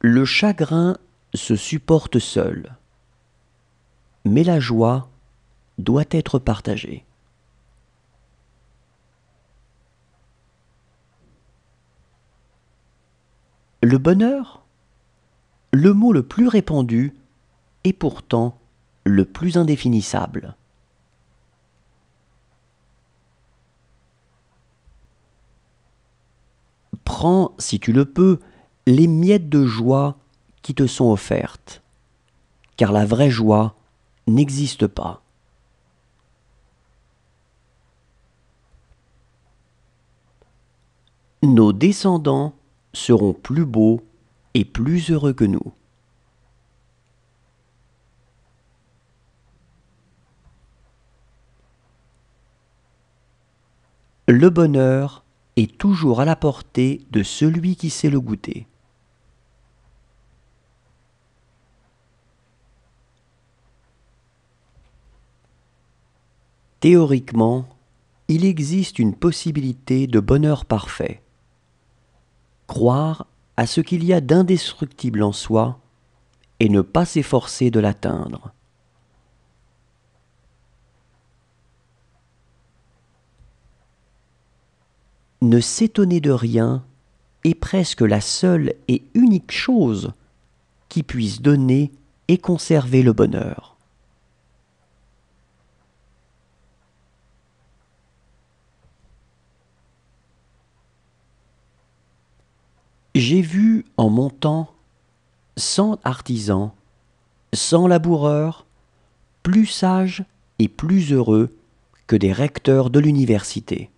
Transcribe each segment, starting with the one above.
Le chagrin se supporte seul, mais la joie doit être partagée. Le bonheur, le mot le plus répandu et pourtant le plus indéfinissable. Prends, si tu le peux, les miettes de joie qui te sont offertes, car la vraie joie n'existe pas. Nos descendants seront plus beaux et plus heureux que nous. Le bonheur est toujours à la portée de celui qui sait le goûter. Théoriquement, il existe une possibilité de bonheur parfait. Croire à ce qu'il y a d'indestructible en soi et ne pas s'efforcer de l'atteindre. Ne s'étonner de rien est presque la seule et unique chose qui puisse donner et conserver le bonheur. J'ai vu en mon temps 100 artisans, 100 laboureurs, plus sages et plus heureux que des recteurs de l'université.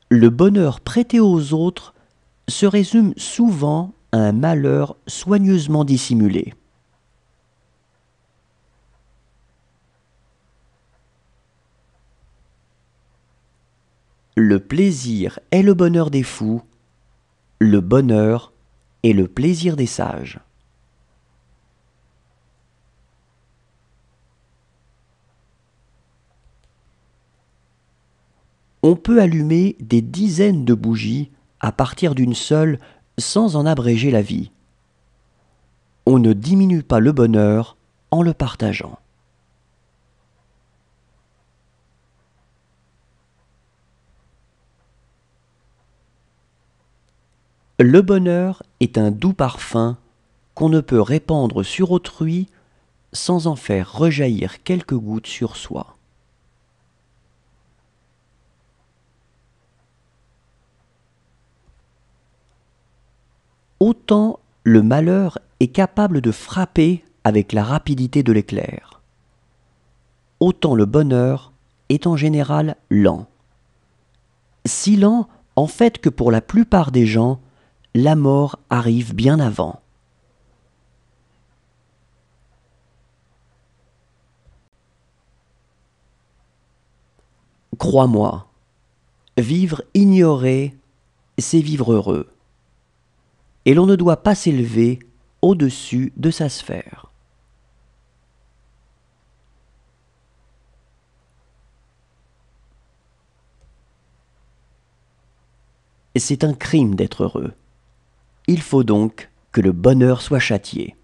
Le bonheur prêté aux autres se résume souvent à un malheur soigneusement dissimulé. Le plaisir est le bonheur des fous, le bonheur est le plaisir des sages. On peut allumer des dizaines de bougies à partir d'une seule sans en abréger la vie. On ne diminue pas le bonheur en le partageant. Le bonheur est un doux parfum qu'on ne peut répandre sur autrui sans en faire rejaillir quelques gouttes sur soi. Autant le malheur est capable de frapper avec la rapidité de l'éclair, autant le bonheur est en général lent. Si lent, en fait, que pour la plupart des gens, la mort arrive bien avant. Crois-moi, vivre ignoré, c'est vivre heureux. Et l'on ne doit pas s'élever au-dessus de sa sphère. C'est un crime d'être heureux. Il faut donc que le bonheur soit châtié.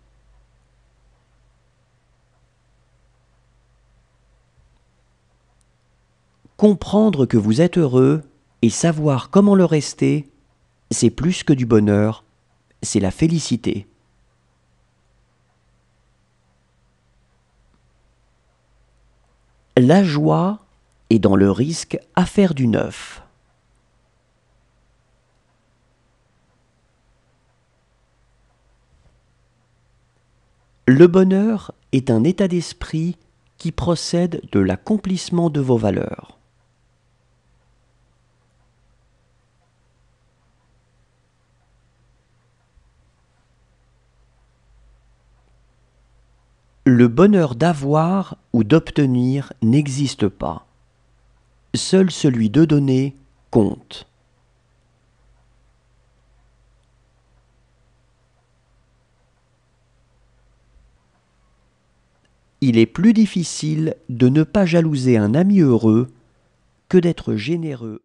Comprendre que vous êtes heureux et savoir comment le rester, c'est plus que du bonheur, c'est la félicité. La joie est dans le risque à faire du neuf. Le bonheur est un état d'esprit qui procède de l'accomplissement de vos valeurs. Le bonheur d'avoir ou d'obtenir n'existe pas. Seul celui de donner compte. Il est plus difficile de ne pas jalouser un ami heureux que d'être généreux